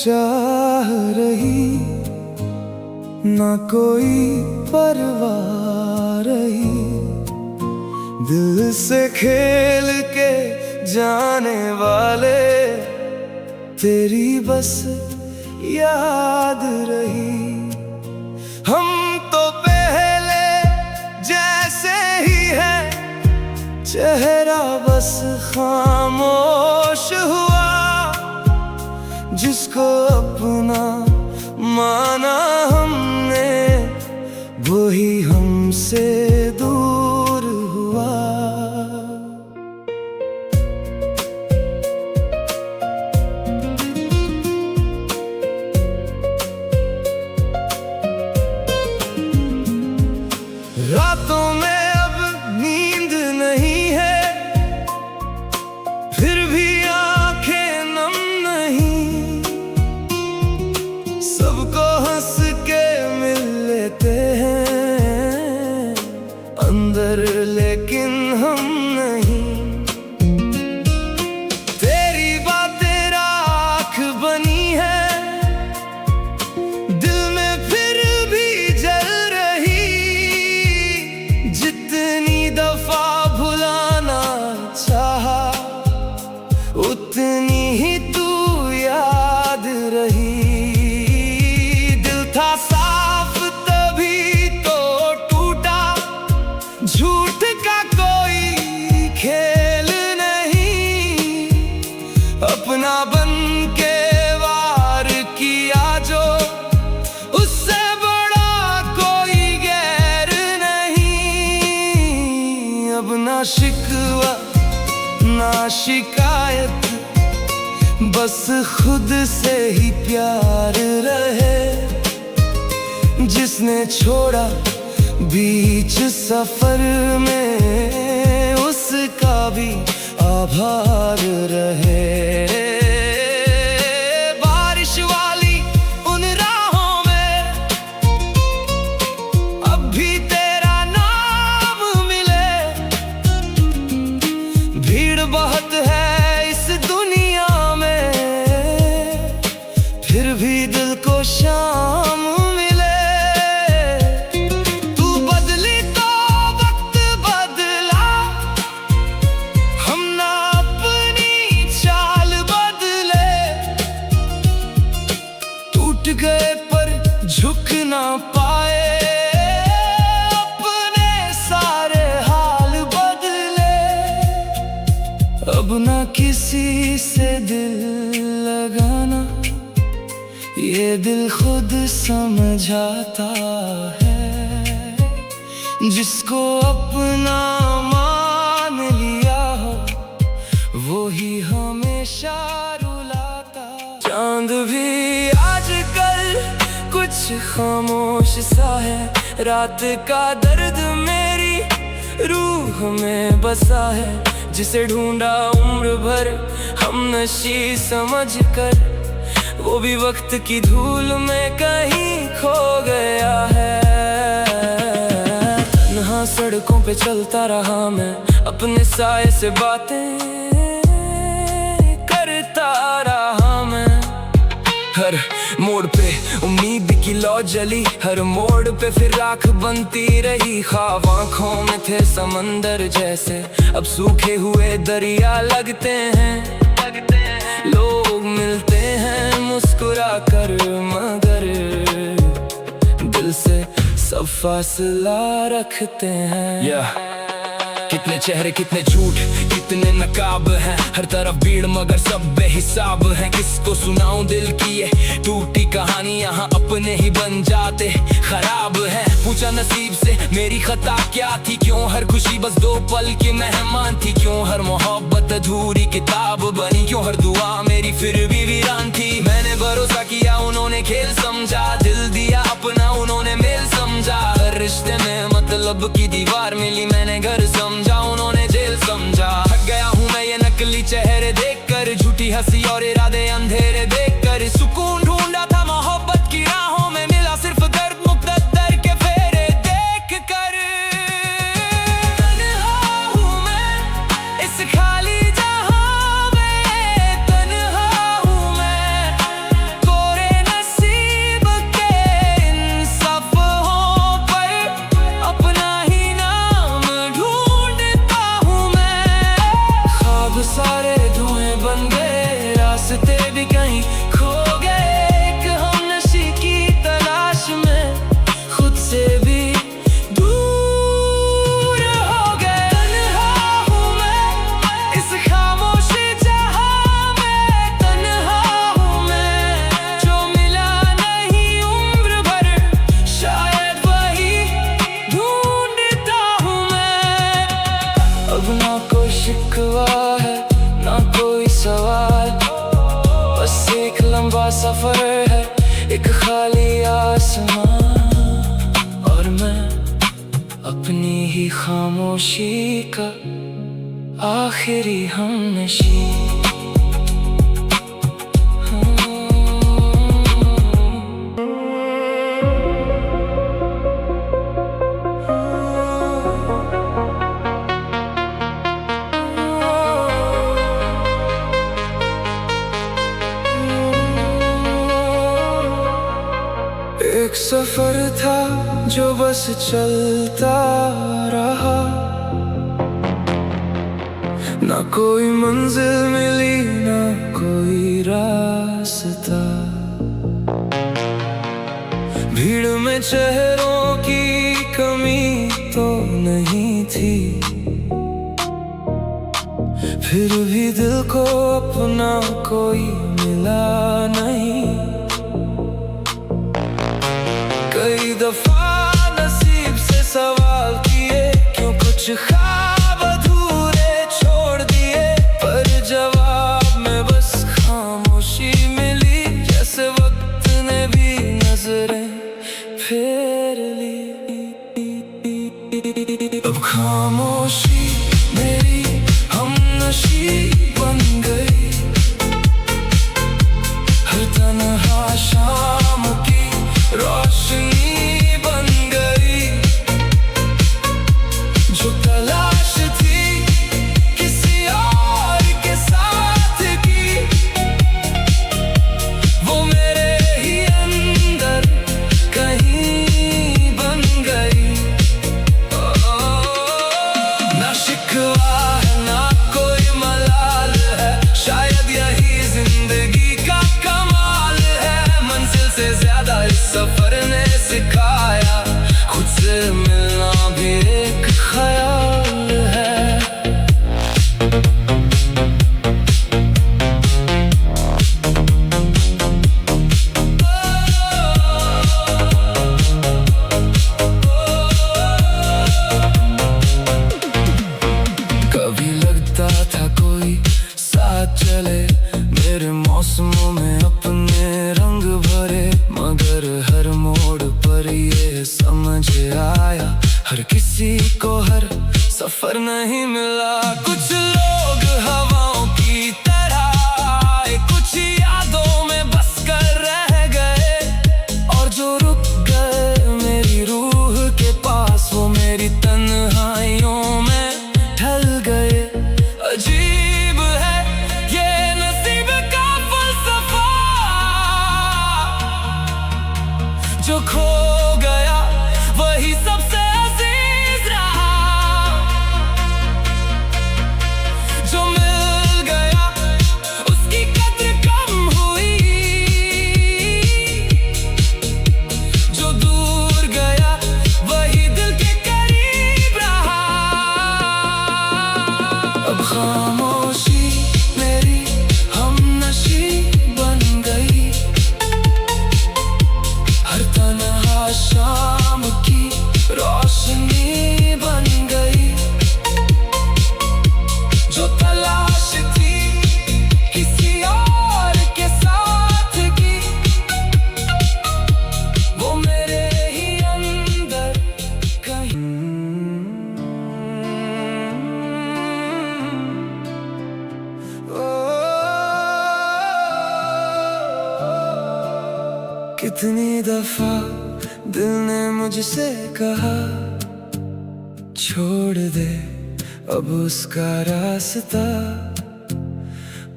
चाह रही, ना कोई परवाह रही। दिल से खेल के जाने वाले तेरी बस याद रही। हम तो पहले जैसे ही है, चेहरा बस खामोश हुआ। जिसको अपना माना हमने, वही हमसे दूर हुआ। रातों में अब नींद नहीं है, फिर भी आंखें नम नहीं। सबको हंस के मिल लेते हैं अंदर, लेकिन हम नहीं। तेरी बातें राख बनी है, दिल में फिर भी जल रही। जितनी दफा भुलाना चाहा, उतनी ही तू याद रही। दिल था साफ तभी तो टूटा, झूठ का कोई खेल नहीं। अपना बन के वार किया जो, उससे बड़ा कोई गैर नहीं। अब ना शिकवा ना शिकायत, बस खुद से ही प्यार रहे। जिसने छोड़ा बीच सफर में, उसका भी आभार रहे। बारिश वाली उन राहों में अब भी तेरा नाम मिले। भीड़ बहुत है इस दुनिया में, फिर भी दिल को शाम मिले। तू बदली तो वक्त बदला, हम ना अपनी चाल बदले। टूट गए पर झुक ना पाए, अपने सारे हाल बदले। अब ना किसी से दिल लगाना, ये दिल खुद समझाता है। जिसको अपना मान लिया हो, वो ही हमेशा रुलाता। चांद भी आजकल कुछ खामोश सा है, रात का दर्द मेरी रूह में बसा है। जिसे ढूंढा उम्र भर हम नशी समझ कर, वो भी वक्त की धूल में कहीं खो गया है। तन्हा सड़कों पे चलता रहा मैं, अपने साए से बातें करता रहा मैं। हर मोड़ पे उम्मीद की लौ जली, हर मोड़ पे फिर राख बनती रही। ख्वाब आँखों में थे समंदर जैसे, अब सूखे हुए दरिया लगते हैं। लोग मिलते हैं मुस्कुरा कर, मगर दिल से सब फासला रखते हैं। कितने चेहरे कितने झूठ कितने नकाब हैं, हर तरफ भीड़ मगर सब बेहिसाब हैं। किसको सुनाऊं दिल की ये टूटी कहानी, यहाँ अपने ही बन जाते खराब है। पूछा नसीब से मेरी खता क्या थी, क्यों हर खुशी बस 2 पल की मेहमान थी। क्यों हर मोहब्बत अधूरी किताब बनी, क्यों हर दुआ मेरी फिर भी वीरान थी। मैंने भरोसा किया उन्होंने खेल समझा, दिल दिया अपना उन्होंने मेल समझा। हर रिश्ते में मतलब की दीवार मिली, मैंने घर समझा उन्होंने जेल समझा। थक गया हूँ मैं ये नकली चेहरे देखकर, झूठी हंसी और इरादे अंधेरे देखकर। सुकून ढूंढा था मोहब्बत की राहों में, मिला सिर्फ दर्द मुक़द्दर के फेरे देख कर। तन्हा हूँ मैं इस खाली जहां में, तन्हा हूँ मैं, मुसाफिर है एक खाली आसमां, और मैं अपनी ही खामोशी का आखिरी हमनशी। एक सफर था जो बस चलता रहा, ना कोई मंजिल मिली ना कोई रास्ता। भीड़ में चेहरों की कमी तो नहीं थी, फिर भी दिल को अपना कोई मिला नहीं। कई दफा नसीब से सवाल किए, क्यों कुछ ख्वाब अधूरे छोड़ दिए, पर जवाब में बस खामोशी मिली, जैसे वक्त ने भी नजरें फेर ली। अब खामोशी मेरी हमनशी बन गई, हर तन्हा शाम की रोशनी बन गई। जो तलाश थी किसी और के साथ की, वो मेरे ही अंदर कहीं बन गई। ना शिकवा है ना कोई मलाल है, शायद यही जिंदगी का कमाल है। मंजिल से ज्यादा इस सफर ने सिखाया, खुद से मिलना भी एक ख्याल है। कभी लगता था कोई साथ चले, मेरे मौसमों में अपने रंग भरे, मगर हर मोड़ पर ये समझ आया, हर किसी को हर सफर नहीं मिला। कुछ लोग हवाओं की तरह आए, कुछ यादों में बस कर रह गए, और जो रुक गए मेरी रूह के पास, वो मेरी तन्हाइयों में ढल गए। अजीब है ये नसीब का फलसफा, जो खो गया वही सबसे अजीज रहा, जो मिल गया उसकी कद्र कम हुई, जो दूर गया वही दिल के करीब रहा। अब खामोशी मेरी हमनशी बन गई, हर तन्हा शाम की रोशनी बन गई। जो तलाश थी किसी और के साथ की, वो मेरे ही अंदर कहीं। कितनी दफा दिल ने मुझसे कहा, छोड़ दे अब उसका रास्ता,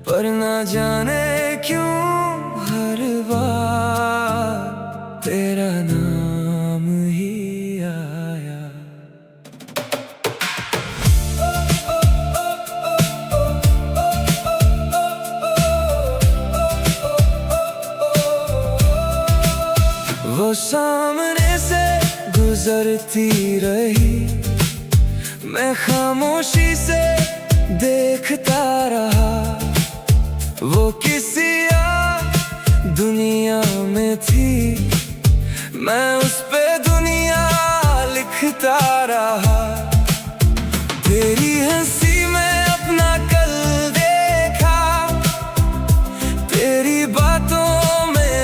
पर ना जाने क्यों हर बार तेरा नाम ही आया। वो सामने से गुजरती रही, मैं खामोशी से देखता रहा। वो किसी और दुनिया में थी, मैं उस पे दुनिया लिखता रहा। तेरी हंसी में अपना कल देखा, तेरी बातों में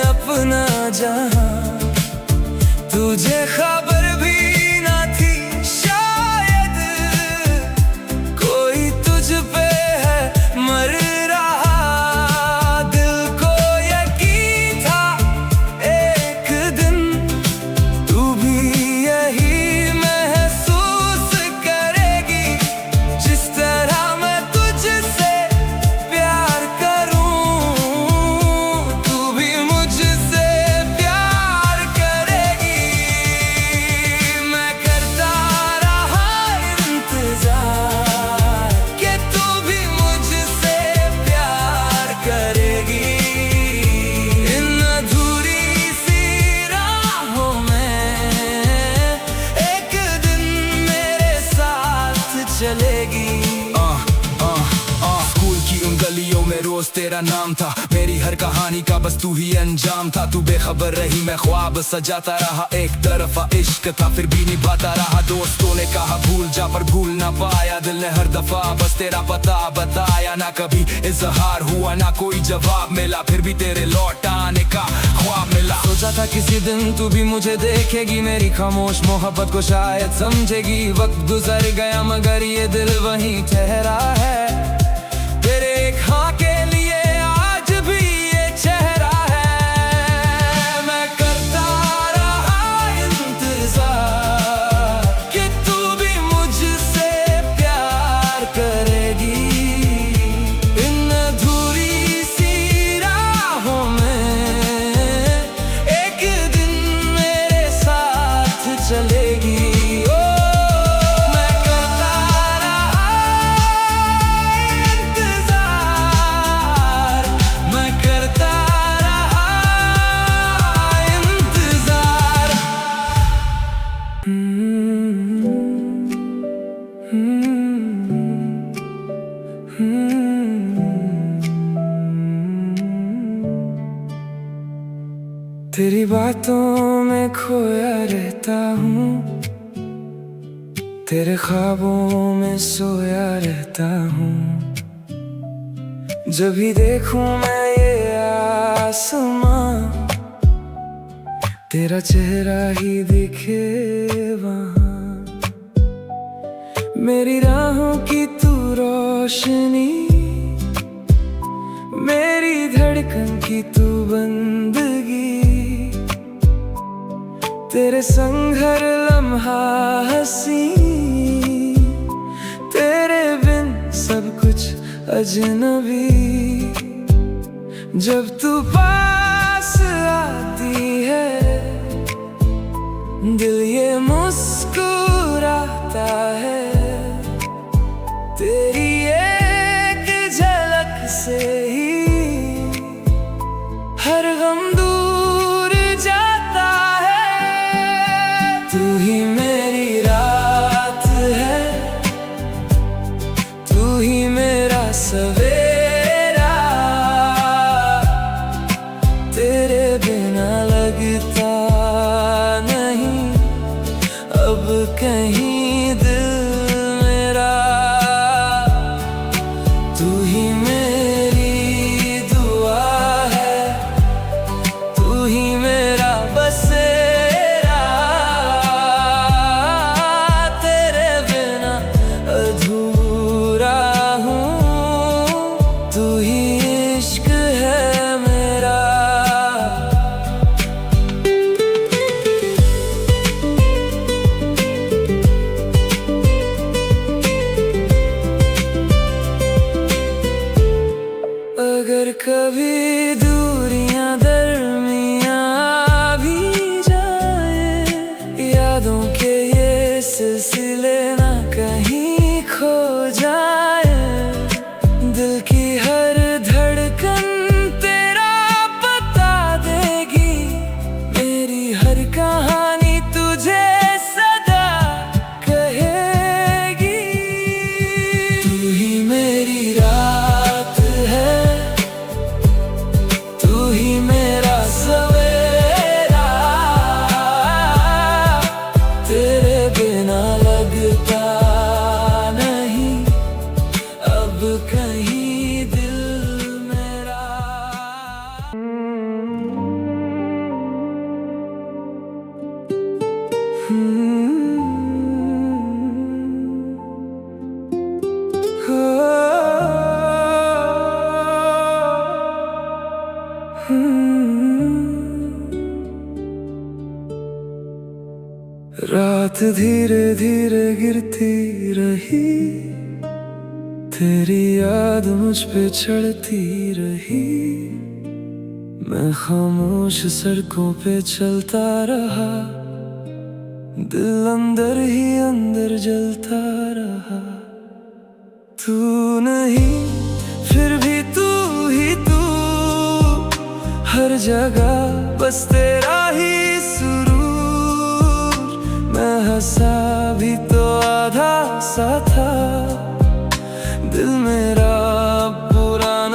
गलियों में रोज तेरा नाम था, मेरी हर कहानी का बस तू ही अंजाम था। तू बेखबर रही मैं ख्वाब सजाता रहा, एक तरफा इश्क था फिर भी निभाता रहा। दोस्तों ने कहा भूल जा पर भूल ना पाया, दिल ने हर दफा बस तेरा पता बताया। ना कभी इजहार हुआ ना कोई जवाब मिला, फिर भी तेरे लौट आने का ख्वाब मिला। सोचा था किसी दिन तू भी मुझे देखेगी, मेरी खामोश मोहब्बत को शायद समझेगी। वक्त गुजर गया मगर ये दिल वहीं ठहरा है, तेरे एक हाँ के लिए आज भी ये चेहरा है। मैं करता रहा इंतजार कि तू भी मुझसे प्यार करेगी। इन अधूरी सी राहों में एक दिन मेरे साथ चलेगी। तेरी बातों में खोया रहता हूँ, तेरे ख्वाबों में सोया रहता हूँ। जब भी देखूं मैं ये आसमां, तेरा चेहरा ही दिखे वहाँ। मेरी राहों की तू रोशनी, मेरी धड़कन की तू बंदगी। तेरे संग हर लम्हा हंसी, तेरे बिन सब कुछ अजनबी। जब तू पास आती है दिल ये मुस्कुराता है, तेरी एक झलक से ही हर गम दूर जाता है। तू ही मेरी रात है, तू ही मेरा सवेरा, तेरे बिना लगता नहीं अब कहीं दिल मेरा। तू ही मेरी दुआ है, तू ही मेरा बसेरा, तेरे बिना अधूरा हूँ। तू ही इश्क है मेरा। अगर कभी दूरियां दरमियां भी जाए, यादों के ये सिलसिले ना कहीं खो जाए। दिल की हर धड़कन तेरा बता देगी, मेरी हर कहानी तुझे सदा कहेगी। तू ही मेरी रात है, तू ही मेरा सवेरा, तेरे बिना लगता नहीं अब कहीं दिल मेरा। रात धीरे धीरे गिरती रही, तेरी याद मुझ पे चढ़ती रही। मैं खामोश सड़कों पे चलता रहा, दिल अंदर ही अंदर जलता रहा। तू नहीं फिर भी तू ही तू, हर जगह बस तेरा ही सुरूर। मैं हंसा भी तो आधा सा था, दिल मेरा पुराना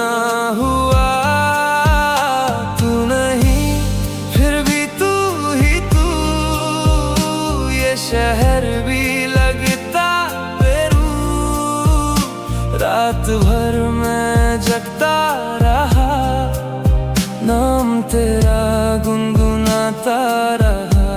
रात भर मैं जगता रहा, नाम तेरा गुनगुनाता रहा।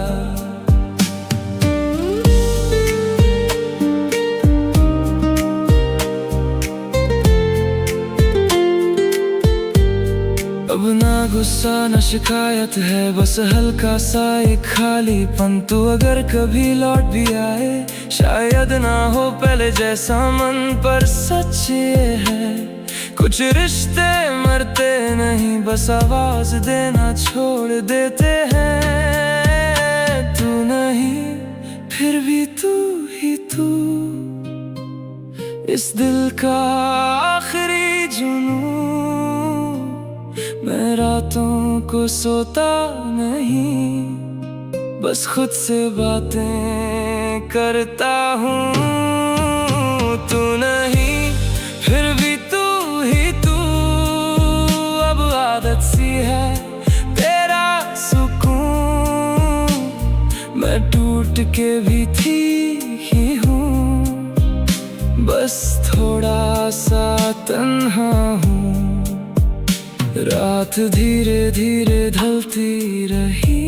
अब ना गुस्सा न शिकायत है, बस हल्का सा एक खालीपन। तू अगर कभी लौट भी आए, शायद ना हो पहले जैसा मन, पर सच ये है कुछ रिश्ते मरते नहीं, बस आवाज देना छोड़ देते हैं। तू नहीं फिर भी तू ही तू, इस दिल का आखिरी जुनून। मैं रातों को सोता नहीं, बस खुद से बातें करता हूँ। तू नहीं फिर भी तू ही तू, अब आदत सी है तेरा सुकून। मैं टूट के भी ठीक ही हूँ, बस थोड़ा सा तन्हा हूँ। रात धीरे धीरे ढलती रही,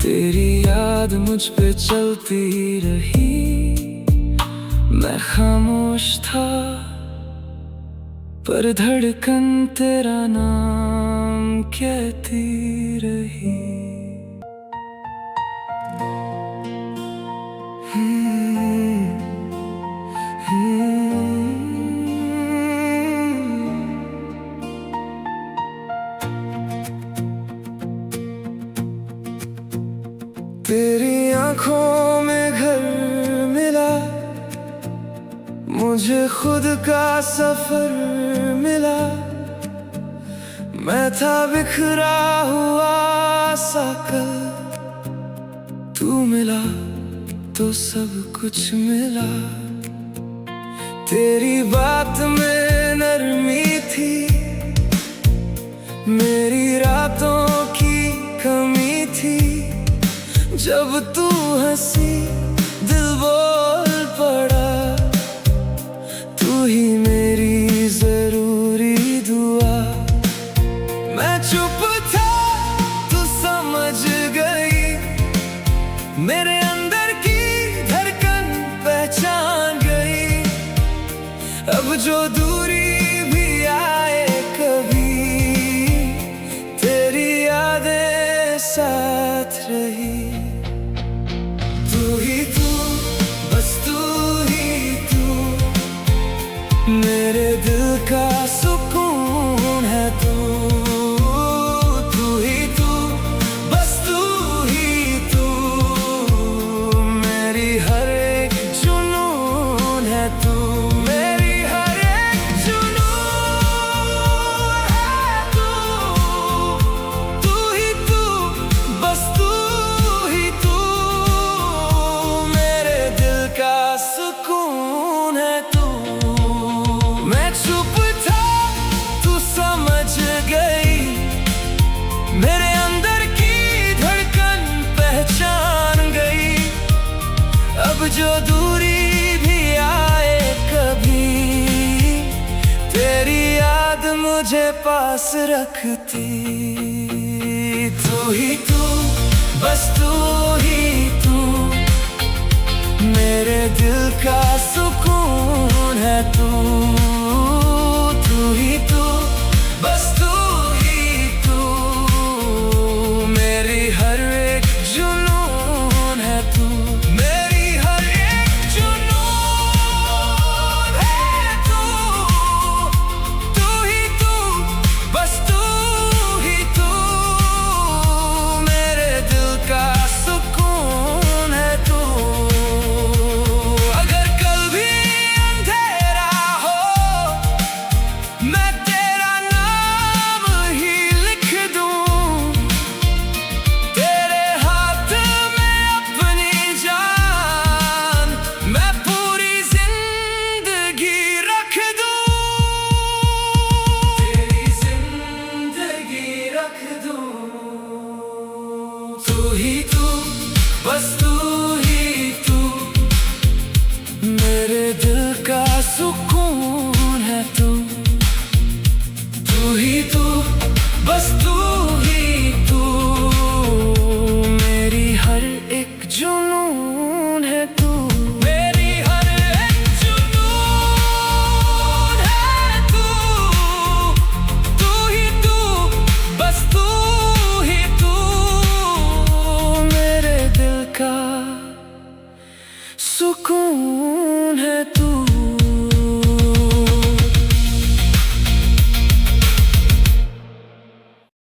तेरी याद मुझ पे चलती रही। मैं खामोश था पर धड़कन तेरा नाम कहती रही। तेरी आँखों में घर मिला, मुझे खुद का सफर मिला। मैं था बिखरा हुआ सा कल, तू मिला तो सब कुछ मिला। तेरी बात में नरमी थी, मेरी रातों की कमी थी। जब तू हंसी दिल बोल पड़ा, तू ही मेरी जरूरी दुआ। मैं चुप था तू समझ गई, मेरे अंदर की धड़कन पहचान गई। अब जो दूरी भी आए कभी, तेरी यादें साथ रही। तू ही तू, बस तू ही तू, मेरे दिल का सुकून है तू। तू ही तू, बस तू ही तू, मेरी हर एक जुनून है तू। मेरी हर एक जुनून है तू। तू ही तू, बस तू ही तू, सुकून है तू। मैं चुप था तू समझ गई, मेरे अंदर की धड़कन पहचान गई। अब जो दूरी भी आए कभी, तेरी याद मुझे पास रखती। तू ही तू, बस तू ही तू, मेरे दिल का सुकून है तू। तू ही तू, बस तू ही तू, मेरी हर एक जुनून है तू। मेरी हर एक जुनून है तू। तू ही तू, बस तू ही तू, मेरे दिल का सुकून है तू। तू ही तू, बस तू ही तू, मेरे दिल का सुकून।